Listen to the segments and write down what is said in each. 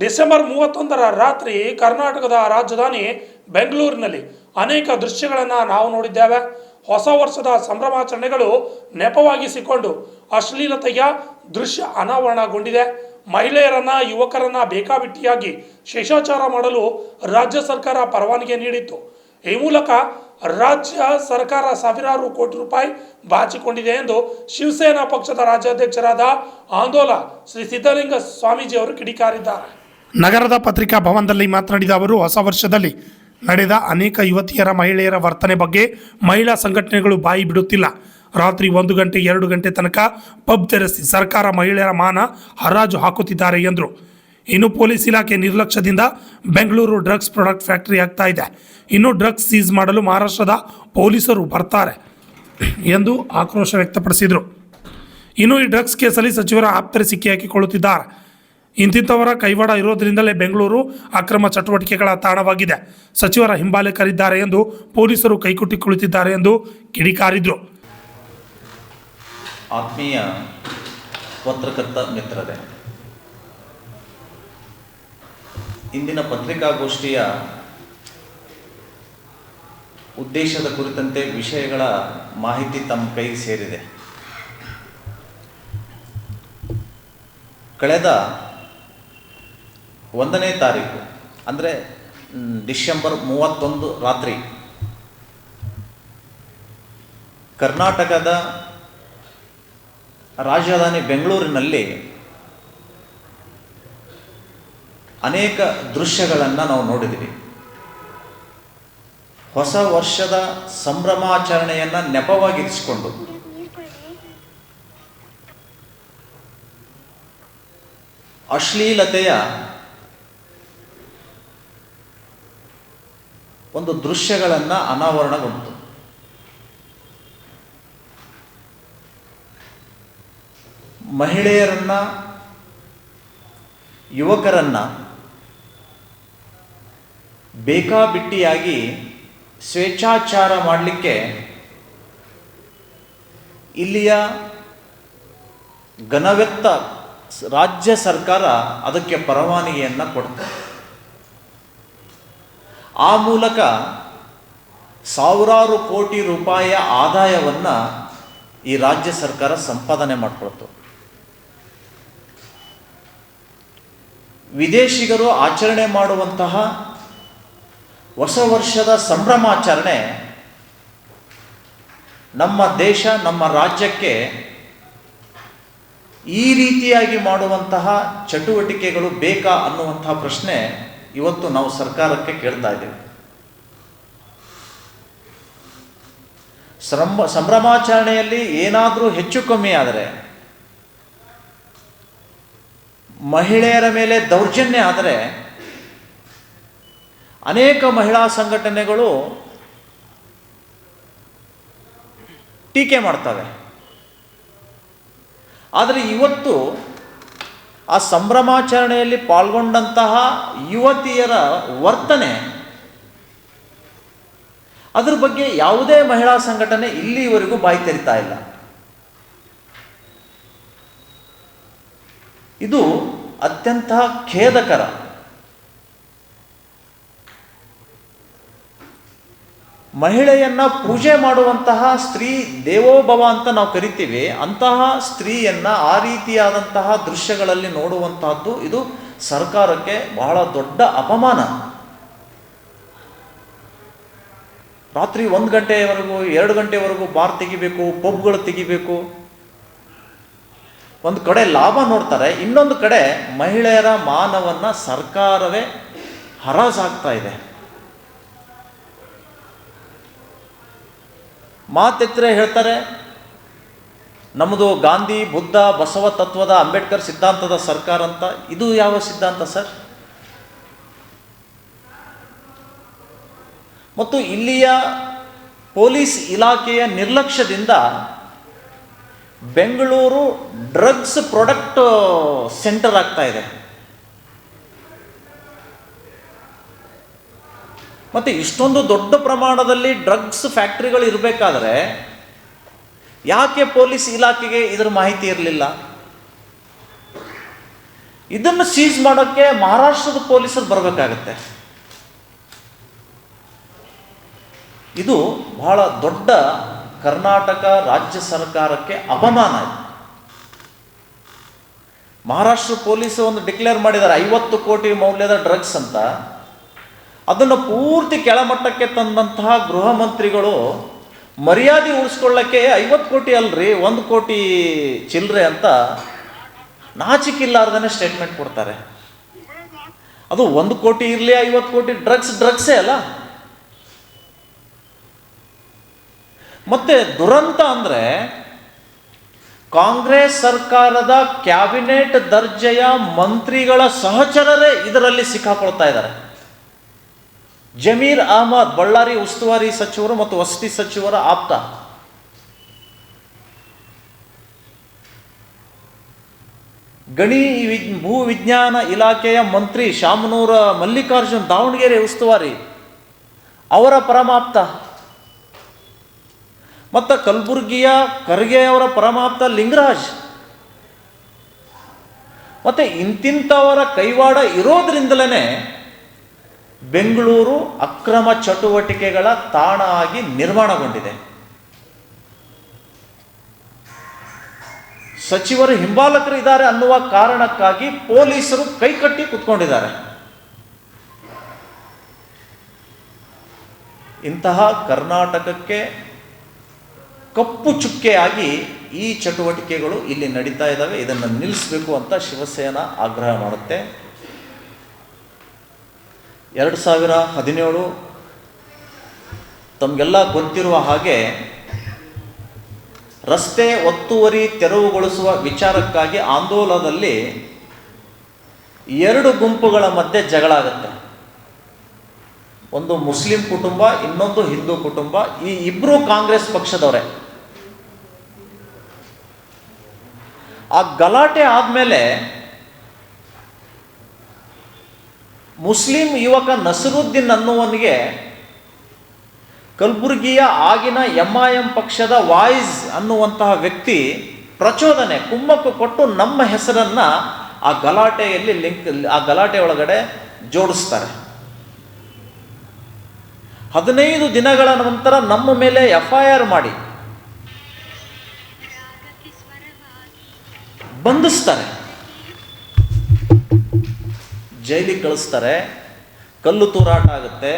December 31ರ ರಾತ್ರಿ ಕರ್ನಾಟಕದ ರಾಜಧಾನಿ ಬೆಂಗಳೂರಿನಲ್ಲಿ ಅನೇಕ ದೃಶ್ಯಗಳನ್ನು ನಾವು ನೋಡಿದ್ದೇವೆ. ಹೊಸ ವರ್ಷದ ಸಂಭ್ರಮಾಚರಣೆಗಳು ನೆಪವಾಗಿಸಿಕೊಂಡು ಅಶ್ಲೀಲತೆಯ ದೃಶ್ಯ ಅನಾವರಣಗೊಂಡಿದೆ. ಮಹಿಳೆಯರನ್ನ ಯುವಕರನ್ನ ಬೇಕಾಬಿಟ್ಟಿಯಾಗಿ ಶಿಷ್ಟಾಚಾರ ಮಾಡಲು ರಾಜ್ಯ ಸರ್ಕಾರ ಪರವಾನಗಿ ನೀಡಿತ್ತು. ಈ ಮೂಲಕ ರಾಜ್ಯ ಸರ್ಕಾರ ಸಾವಿರಾರು ಕೋಟಿ ರೂಪಾಯಿ ಬಾಚಿಕೊಂಡಿದೆ ಎಂದು ಶಿವಸೇನಾ ಪಕ್ಷದ ರಾಜ್ಯಾಧ್ಯಕ್ಷರಾದ ಆಂದೋಲ ಶ್ರೀ ಸಿದ್ಧಲಿಂಗ ಸ್ವಾಮೀಜಿ ಅವರು ಕಿಡಿಕಾರಿದ್ದಾರೆ. ನಗರದ ಪತ್ರಿಕಾ ಭವನದಲ್ಲಿ ಮಾತನಾಡಿದ ಅವರು, ಹೊಸ ವರ್ಷದಲ್ಲಿ ನಡೆದ ಅನೇಕ ಯುವತಿಯರ ಮಹಿಳೆಯರ ವರ್ತನೆ ಬಗ್ಗೆ ಮಹಿಳಾ ಸಂಘಟನೆಗಳು ಬಾಯಿ ಬಿಡುತ್ತಿಲ್ಲ. ರಾತ್ರಿ 1 ಗಂಟೆ 2 ಗಂಟೆ ತನಕ ಪಬ್ ತೆರೆಸಿ ಸರ್ಕಾರ ಮಹಿಳೆಯರ ಮಾನ ಹರಾಜು ಹಾಕುತ್ತಿದ್ದಾರೆ ಎಂದರು. ಇನ್ನು ಪೊಲೀಸ್ ಇಲಾಖೆ ನಿರ್ಲಕ್ಷ್ಯದಿಂದ ಬೆಂಗಳೂರು ಡ್ರಗ್ಸ್ ಪ್ರಾಡಕ್ಟ್ ಫ್ಯಾಕ್ಟರಿ ಆಗ್ತಾ ಇದೆ. ಇನ್ನು ಡ್ರಗ್ಸ್ ಸೀಸ್ ಮಾಡಲು ಮಹಾರಾಷ್ಟ್ರದ ಪೊಲೀಸರು ಬರ್ತಾರೆ ಎಂದು ಆಕ್ರೋಶ ವ್ಯಕ್ತಪಡಿಸಿದರು. ಇನ್ನು ಈ ಡ್ರಗ್ಸ್ ಕೇಸಲ್ಲಿ ಸಚಿವರ ಆಪ್ತರೆ ಸಿಕ್ಕಿ ಹಾಕಿಕೊಳ್ಳುತ್ತಿದ್ದಾರೆ. ಇಂತಿಂಥವರ ಕೈವಾಡ ಇರೋದ್ರಿಂದಲೇ ಬೆಂಗಳೂರು ಅಕ್ರಮ ಚಟುವಟಿಕೆಗಳ ತಾಣವಾಗಿದೆ. ಸಚಿವರ ಹಿಂಬಾಲಕರಿದ್ದಾರೆ ಎಂದು ಪೊಲೀಸರು ಕೈಕುಟ್ಟಿ ಕುಳಿತಿದ್ದಾರೆ ಎಂದು ಕಿಡಿಕಾರಿದರು. ಆತ್ಮೀಯ ಪತ್ರಕರ್ತ ಮಿತ್ರರೇ, ಇಂದಿನ ಪತ್ರಿಕಾಗೋಷ್ಠಿಯ ಉದ್ದೇಶದ ಕುರಿತಂತೆ ವಿಷಯಗಳ ಮಾಹಿತಿ ತಮ್ಮ ಕೈಗೆ ಸೇರಿದೆ. ಕಳೆದ 1ನೇ ತಾರೀಕು ಅಂದರೆ ಡಿಸೆಂಬರ್ 31 ರಾತ್ರಿ ಕರ್ನಾಟಕದ ರಾಜಧಾನಿ ಬೆಂಗಳೂರಿನಲ್ಲಿ ಅನೇಕ ದೃಶ್ಯಗಳನ್ನು ನಾವು ನೋಡಿದ್ದೀವಿ. ಹೊಸ ವರ್ಷದ ಸಂಭ್ರಮಾಚರಣೆಯನ್ನು ನೆಪವಾಗಿರಿಸಿಕೊಂಡು ಅಶ್ಲೀಲತೆಯ ಒಂದು ದೃಶ್ಯಗಳನ್ನು ಅನಾವರಣಗೊಂಡಿತು. ಮಹಿಳೆಯರನ್ನ, ಯುವಕರನ್ನ ಬೇಕಾಬಿಟ್ಟಿಯಾಗಿ ಸ್ವೇಚ್ಛಾಚಾರ ಮಾಡಲಿಕ್ಕೆ ಇಲ್ಲಿಯ ಘನವೆತ್ತ ರಾಜ್ಯ ಸರ್ಕಾರ ಅದಕ್ಕೆ ಪರವಾನಗಿಯನ್ನು ಕೊಡ್ತಾರೆ. ಆ ಮೂಲಕ ಸಾವಿರಾರು ಕೋಟಿ ರೂಪಾಯಿಯ ಆದಾಯವನ್ನು ಈ ರಾಜ್ಯ ಸರ್ಕಾರ ಸಂಪಾದನೆ ಮಾಡಿಕೊಳ್ತು. ವಿದೇಶಿಗರು ಆಚರಣೆ ಮಾಡುವಂತಹ ಹೊಸ ವರ್ಷದ ಸಂಭ್ರಮಾಚರಣೆ ನಮ್ಮ ದೇಶ, ನಮ್ಮ ರಾಜ್ಯಕ್ಕೆ ಈ ರೀತಿಯಾಗಿ ಮಾಡುವಂತಹ ಚಟುವಟಿಕೆಗಳು ಬೇಕಾ ಅನ್ನುವಂತಹ ಪ್ರಶ್ನೆ ಇವತ್ತು ನಾವು ಸರ್ಕಾರಕ್ಕೆ ಕೇಳ್ತಾ ಇದ್ದೇವೆ. ಸಂಭ್ರಮಾಚರಣೆಯಲ್ಲಿ ಏನಾದರೂ ಹೆಚ್ಚು ಕಮ್ಮಿ ಆದರೆ, ಮಹಿಳೆಯರ ಮೇಲೆ ದೌರ್ಜನ್ಯ ಆದರೆ ಅನೇಕ ಮಹಿಳಾ ಸಂಘಟನೆಗಳು ಟೀಕೆ ಮಾಡ್ತವೆ. ಆದರೆ ಇವತ್ತು ಆ ಸಂಭ್ರಮಾಚರಣೆಯಲ್ಲಿ ಪಾಲ್ಗೊಂಡಂತಹ ಯುವತಿಯರ ವರ್ತನೆ, ಅದ್ರ ಬಗ್ಗೆ ಯಾವುದೇ ಮಹಿಳಾ ಸಂಘಟನೆ ಇಲ್ಲಿವರೆಗೂ ಬಾಯಿ ತೆರಿತಾ ಇಲ್ಲ. ಇದು ಅತ್ಯಂತ ಖೇದಕರ. ಮಹಿಳೆಯನ್ನ ಪೂಜೆ ಮಾಡುವಂತಹ ಸ್ತ್ರೀ ದೇವೋಭವ ಅಂತ ನಾವು ಕರಿತೀವಿ. ಅಂತಹ ಸ್ತ್ರೀಯನ್ನ ಆ ರೀತಿಯಾದಂತಹ ದೃಶ್ಯಗಳಲ್ಲಿ ನೋಡುವಂತಹದ್ದು ಇದು ಸರ್ಕಾರಕ್ಕೆ ಬಹಳ ದೊಡ್ಡ ಅಪಮಾನ. ರಾತ್ರಿ 1 ಗಂಟೆವರೆಗೂ 2 ಗಂಟೆವರೆಗೂ ಬಾರ್ ತೆಗಿಬೇಕು, ಪಬ್ಗಳು ತೆಗಿಬೇಕು. ಒಂದು ಕಡೆ ಲಾಭ ನೋಡ್ತಾರೆ, ಇನ್ನೊಂದು ಕಡೆ ಮಹಿಳೆಯರ ಮಾನವನ್ನ ಸರ್ಕಾರವೇ ಹರಾಜಾಗ್ತಾ ಇದೆ. ಮಾತೆತ್ತರೆ ಹೇಳ್ತಾರೆ, ನಮ್ಮದು ಗಾಂಧಿ, ಬುದ್ಧ, ಬಸವ ತತ್ವದ, ಅಂಬೇಡ್ಕರ್ ಸಿದ್ಧಾಂತದ ಸರ್ಕಾರ ಅಂತ. ಇದು ಯಾವ ಸಿದ್ಧಾಂತ ಸರ್? ಮತ್ತು ಇಲ್ಲಿಯ ಪೊಲೀಸ್ ಇಲಾಖೆಯ ನಿರ್ಲಕ್ಷ್ಯದಿಂದ ಬೆಂಗಳೂರು ಡ್ರಗ್ಸ್ ಪ್ರಾಡಕ್ಟ್ ಸೆಂಟರ್ ಆಗ್ತಾ ಇದೆ. ಮತ್ತು ಇಷ್ಟೊಂದು ದೊಡ್ಡ ಪ್ರಮಾಣದಲ್ಲಿ ಡ್ರಗ್ಸ್ ಫ್ಯಾಕ್ಟ್ರಿಗಳು ಇರಬೇಕಾದ್ರೆ ಯಾಕೆ ಪೊಲೀಸ್ ಇಲಾಖೆಗೆ ಇದರ ಮಾಹಿತಿ ಇರಲಿಲ್ಲ? ಇದನ್ನು ಸೀಸ್ ಮಾಡೋಕ್ಕೆ ಮಹಾರಾಷ್ಟ್ರದ ಪೊಲೀಸರು ಬರಬೇಕಾಗತ್ತೆ. ಇದು ಬಹಳ ದೊಡ್ಡ ಕರ್ನಾಟಕ ರಾಜ್ಯ ಸರ್ಕಾರಕ್ಕೆ ಅಪಮಾನ. ಮಹಾರಾಷ್ಟ್ರ ಪೊಲೀಸರು ಒಂದು ಡಿಕ್ಲೇರ್ ಮಾಡಿದ್ದಾರೆ 50 ಕೋಟಿ ಮೌಲ್ಯದ ಡ್ರಗ್ಸ್ ಅಂತ. ಅದನ್ನು ಪೂರ್ತಿ ಕೆಳಮಟ್ಟಕ್ಕೆ ತಂದಂತಹ ಗೃಹ ಮಂತ್ರಿಗಳು ಮರ್ಯಾದೆ ಉಳಿಸ್ಕೊಳ್ಳೋಕ್ಕೆ 50 ಕೋಟಿ ಅಲ್ರಿ 1 ಕೋಟಿ ಚಿಲ್ಲರೆ ಅಂತ ನಾಚಿಕಿಲ್ಲಾರ್ದೇ ಸ್ಟೇಟ್ಮೆಂಟ್ ಕೊಡ್ತಾರೆ. ಅದು 1 ಕೋಟಿ ಇರಲಿ 50 ಕೋಟಿ ಡ್ರಗ್ಸೇ ಅಲ್ಲ. ಮತ್ತೆ ದುರಂತ ಅಂದರೆ ಕಾಂಗ್ರೆಸ್ ಸರ್ಕಾರದ ಕ್ಯಾಬಿನೆಟ್ ದರ್ಜೆಯ ಮಂತ್ರಿಗಳ ಸಹಚರರೇ ಇದರಲ್ಲಿ ಸಿಕ್ಕಾಕೊಳ್ತಾ ಇದ್ದಾರೆ. ಜಮೀರ್ ಅಹಮದ್, ಬಳ್ಳಾರಿ ಉಸ್ತುವಾರಿ ಸಚಿವರು ಮತ್ತು ವಸತಿ ಸಚಿವರ ಆಪ್ತ. ಗಣಿ ಭೂ ವಿಜ್ಞಾನ ಇಲಾಖೆಯ ಮಂತ್ರಿ ಶಾಮನೂರ ಮಲ್ಲಿಕಾರ್ಜುನ್, ದಾವಣಗೆರೆ ಉಸ್ತುವಾರಿ, ಅವರ ಪರಮಾಪ್ತ. ಮತ್ತು ಕಲಬುರ್ಗಿಯ ಖರ್ಗೆ ಅವರ ಪರಮಾಪ್ತ ಲಿಂಗರಾಜ್. ಮತ್ತು ಇಂತಿಂಥವರ ಕೈವಾಡ ಇರೋದ್ರಿಂದಲೇ ಬೆಂಗಳೂರು ಅಕ್ರಮ ಚಟುವಟಿಕೆಗಳ ತಾಣ ಆಗಿ ನಿರ್ಮಾಣಗೊಂಡಿದೆ. ಸಚಿವರು ಹಿಂಬಾಲಕರು ಇದ್ದಾರೆ ಅನ್ನುವ ಕಾರಣಕ್ಕಾಗಿ ಪೊಲೀಸರು ಕೈಕಟ್ಟಿ ಕುತ್ಕೊಂಡಿದ್ದಾರೆ. ಇಂತಹ ಕರ್ನಾಟಕಕ್ಕೆ ಕಪ್ಪು ಚುಕ್ಕೆಯಾಗಿ ಈ ಚಟುವಟಿಕೆಗಳು ಇಲ್ಲಿ ನಡೀತಾ ಇದ್ದಾವೆ. ಇದನ್ನು ನಿಲ್ಲಿಸಬೇಕು ಅಂತ ಶಿವಸೇನಾ ಆಗ್ರಹ ಮಾಡುತ್ತೆ. 2017 ತಮಗೆಲ್ಲ ಗೊತ್ತಿರುವ ಹಾಗೆ ರಸ್ತೆ ಒತ್ತುವರಿ ತೆರವುಗೊಳಿಸುವ ವಿಚಾರಕ್ಕಾಗಿ ಆಂದೋಲನದಲ್ಲಿ 2 ಗುಂಪುಗಳ ಮಧ್ಯೆ ಜಗಳ ಆಗುತ್ತೆ. ಒಂದು ಮುಸ್ಲಿಂ ಕುಟುಂಬ, ಇನ್ನೊಂದು ಹಿಂದೂ ಕುಟುಂಬ. ಈ ಇಬ್ಬರು ಕಾಂಗ್ರೆಸ್ ಪಕ್ಷದವರೇ. ಆ ಗಲಾಟೆ ಆದಮೇಲೆ ಮುಸ್ಲಿಂ ಯುವಕ ನಸರುದ್ದೀನ್ ಅನ್ನುವನಿಗೆ ಕಲಬುರಗಿಯ ಆಗಿನ MIM ಪಕ್ಷದ ವಾಯ್ಸ್ ಅನ್ನುವಂತಹ ವ್ಯಕ್ತಿ ಪ್ರಚೋದನೆ, ಕುಮ್ಮಕ್ಕು ಕೊಟ್ಟು ನಮ್ಮ ಹೆಸರನ್ನು ಆ ಗಲಾಟೆಯಲ್ಲಿ ಆ ಗಲಾಟೆ ಒಳಗಡೆ ಜೋಡಿಸ್ತಾರೆ. 15 ದಿನಗಳ ನಂತರ ನಮ್ಮ ಮೇಲೆ FIR ಮಾಡಿ ಬಂಧಿಸ್ತಾರೆ, ಜೈಲಿಗೆ ಕಳಿಸ್ತಾರೆ. ಕಲ್ಲು ತೂರಾಟ ಆಗುತ್ತೆ.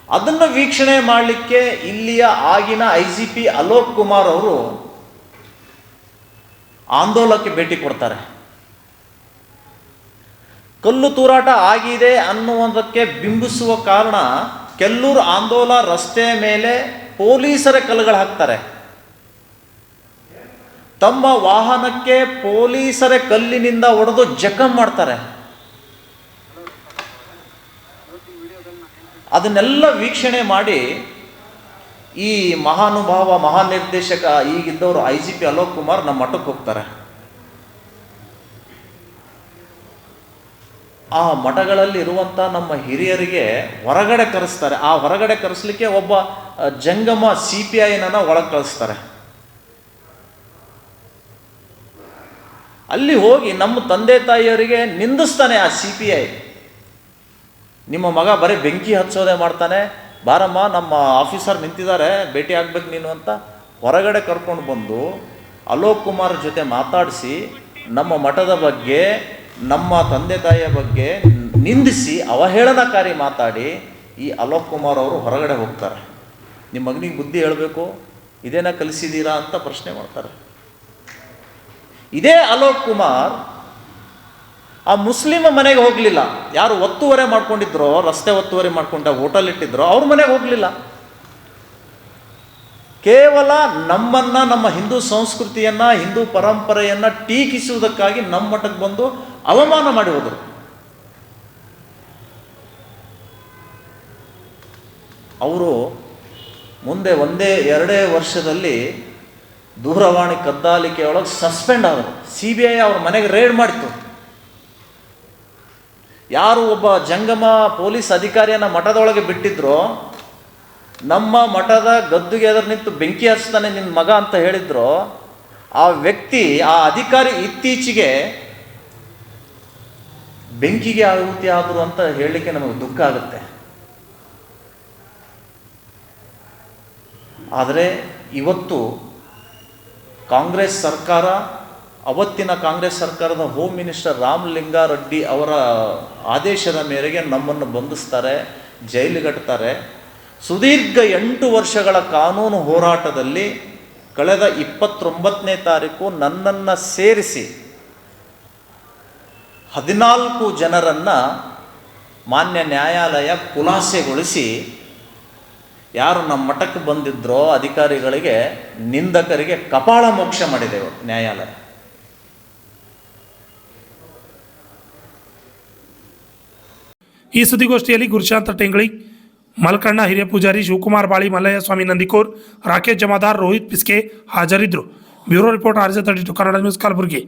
ಅದನ್ನು ವೀಕ್ಷಣೆ ಮಾಡಲಿಕ್ಕೆ ಇಲ್ಲಿಯ ಆಗಿನ IGP ಅಲೋಕ್ ಕುಮಾರ್ ಅವರು ಆಂದೋಲನಕ್ಕೆ ಭೇಟಿ ಕೊಡ್ತಾರೆ. ಕಲ್ಲು ತೂರಾಟ ಆಗಿದೆ ಅನ್ನುವುದಕ್ಕೆ ಬಿಂಬಿಸುವ ಕಾರಣ ಕೆಲ್ಲೂರು ಆಂದೋಲ ರಸ್ತೆ ಮೇಲೆ ಪೊಲೀಸರೇ ಕಲ್ಲುಗಳು ಹಾಕ್ತಾರೆ. ತಮ್ಮ ವಾಹನಕ್ಕೆ ಪೊಲೀಸರೇ ಕಲ್ಲಿನಿಂದ ಹೊಡೆದು ಜಖಂ ಮಾಡ್ತಾರೆ. ಅದನ್ನೆಲ್ಲ ವೀಕ್ಷಣೆ ಮಾಡಿ ಈ ಮಹಾನುಭಾವ ಮಹಾನಿರ್ದೇಶಕ ಈಗಿದ್ದವರು IGP ಅಲೋಕ್ ಕುಮಾರ್ ನಮ್ಮ ಮಠಕ್ಕೆ ಹೋಗ್ತಾರೆ. ಆ ಮಠಗಳಲ್ಲಿ ಇರುವಂಥ ನಮ್ಮ ಹಿರಿಯರಿಗೆ ಹೊರಗಡೆ ಕರೆಸ್ತಾರೆ. ಆ ಹೊರಗಡೆ ಕರೆಸಲಿಕ್ಕೆ ಒಬ್ಬ ಜಂಗಮ CPIನ ಒಳಗೆ ಕಳಿಸ್ತಾರೆ. ಅಲ್ಲಿ ಹೋಗಿ ನಮ್ಮ ತಂದೆ ತಾಯಿಯವರಿಗೆ ನಿಂದಿಸ್ತಾನೆ ಆ CPI. ನಿಮ್ಮ ಮಗ ಬರೀ ಬೆಂಕಿ ಹಚ್ಚೋದೇ ಮಾಡ್ತಾನೆ, ಬಾರಮ್ಮ ನಮ್ಮ ಆಫೀಸರ್ ನಿಂತಿದ್ದಾರೆ, ಭೇಟಿ ಆಗ್ಬೇಕು ನೀನು ಅಂತ ಹೊರಗಡೆ ಕರ್ಕೊಂಡು ಬಂದು ಅಲೋಕ್ ಕುಮಾರ್ ಜೊತೆ ಮಾತಾಡಿಸಿ ನಮ್ಮ ಮಠದ ಬಗ್ಗೆ ನಮ್ಮ ತಂದೆ ತಾಯಿಯ ಬಗ್ಗೆ ನಿಂದಿಸಿ ಅವಹೇಳನಕಾರಿ ಮಾತಾಡಿ ಈ ಅಲೋಕ್ ಕುಮಾರ್ ಅವರು ಹೊರಗಡೆ ಹೋಗ್ತಾರೆ. ನಿಮ್ಮ ಮಗನಿಗೆ ಬುದ್ಧಿ ಹೇಳಬೇಕು, ಇದೇನ ಕಲಿಸಿದ್ದೀರಾ ಅಂತ ಪ್ರಶ್ನೆ ಮಾಡ್ತಾರೆ. ಇದೇ ಅಲೋಕ್ ಕುಮಾರ್ ಆ ಮುಸ್ಲಿಮ ಮನೆಗೆ ಹೋಗಲಿಲ್ಲ. ಯಾರು ಒತ್ತುವರೆ ಮಾಡ್ಕೊಂಡಿದ್ರೋ, ರಸ್ತೆ ಒತ್ತುವರೆ ಮಾಡ್ಕೊಂಡ ಹೋಟೆಲ್ ಇಟ್ಟಿದ್ರೋ ಅವ್ರ ಮನೆಗೆ ಹೋಗಲಿಲ್ಲ. ಕೇವಲ ನಮ್ಮನ್ನು, ನಮ್ಮ ಹಿಂದೂ ಸಂಸ್ಕೃತಿಯನ್ನು, ಹಿಂದೂ ಪರಂಪರೆಯನ್ನು ಟೀಕಿಸುವುದಕ್ಕಾಗಿ ನಮ್ಮ ಮಠಕ್ಕೆ ಬಂದು ಅವಮಾನ ಮಾಡಿ ಹೋದರು. ಅವರು ಮುಂದೆ 1-2 ವರ್ಷದಲ್ಲಿ ದೂರವಾಣಿ ಕದ್ದಾಲಿಕೆಯೊಳಗೆ ಸಸ್ಪೆಂಡ್ ಆದರು. CBI ಅವ್ರ ಮನೆಗೆ ರೇಡ್ ಮಾಡಿತು. ಯಾರು ಒಬ್ಬ ಜಂಗಮ ಪೊಲೀಸ್ ಅಧಿಕಾರಿಯನ್ನು ಮಠದೊಳಗೆ ಬಿಟ್ಟಿದ್ರೋ, ನಮ್ಮ ಮಠದ ಗದ್ದುಗೆ ಎದುರು ನಿಂತು ಬೆಂಕಿ ಹಚ್ತಾನೆ ನಿನ್ನ ಮಗ ಅಂತ ಹೇಳಿದ್ರು, ಆ ವ್ಯಕ್ತಿ, ಆ ಅಧಿಕಾರಿ ಇತ್ತೀಚೆಗೆ ಬೆಂಕಿಗೆ ಆಹುತಿ ಆದರು ಅಂತ ಹೇಳಲಿಕ್ಕೆ ನಮಗೆ ದುಃಖ ಆಗುತ್ತೆ. ಆದರೆ ಇವತ್ತು ಕಾಂಗ್ರೆಸ್ ಸರ್ಕಾರ, ಅವತ್ತಿನ ಕಾಂಗ್ರೆಸ್ ಸರ್ಕಾರದ ಹೋಮ್ ಮಿನಿಸ್ಟರ್ ರಾಮಲಿಂಗಾರೆಡ್ಡಿ ಅವರ ಆದೇಶದ ಮೇರೆಗೆ ನಮ್ಮನ್ನು ಬಂಧಿಸ್ತಾರೆ, ಜೈಲಿಗಟ್ತಾರೆ. ಸುದೀರ್ಘ 8 ವರ್ಷಗಳ ಕಾನೂನು ಹೋರಾಟದಲ್ಲಿ ಕಳೆದ 29ನೇ ತಾರೀಕು ನನ್ನನ್ನು ಸೇರಿಸಿ 14 ಜನರನ್ನು ಮಾನ್ಯ ನ್ಯಾಯಾಲಯ ಖುಲಾಸೆಗೊಳಿಸಿ, ಯಾರು ನಮ್ಮ ಮಠಕ್ಕೆ ಬಂದಿದ್ರೋ ಅಧಿಕಾರಿಗಳಿಗೆ, ನಿಂದಕರಿಗೆ ಕಪಾಳ ಮೋಕ್ಷ ಮಾಡಿದೆ ನ್ಯಾಯಾಲಯ. ಈ ಸುದ್ದಿಗೋಷ್ಠಿಯಲ್ಲಿ ಗುರುಶಾಂತ ಟೆಂಗಳಿ, ಮಲ್ಕಣ್ಣ ಹಿರಿಯ ಪೂಜಾರಿ, ಶಿವಕುಮಾರ್ ಬಾಳಿ, ಮಲ್ಲಯ್ಯ ಸ್ವಾಮಿ ನಂದಿಕೋರ್, ರಾಕೇಶ್ ಜಮಾದಾರ್, ರೋಹಿತ್ ಪಿಸ್ಕೆ ಹಾಜರಿದ್ದರು. Bureau report RJ32 Kannada news, Kalaburagi.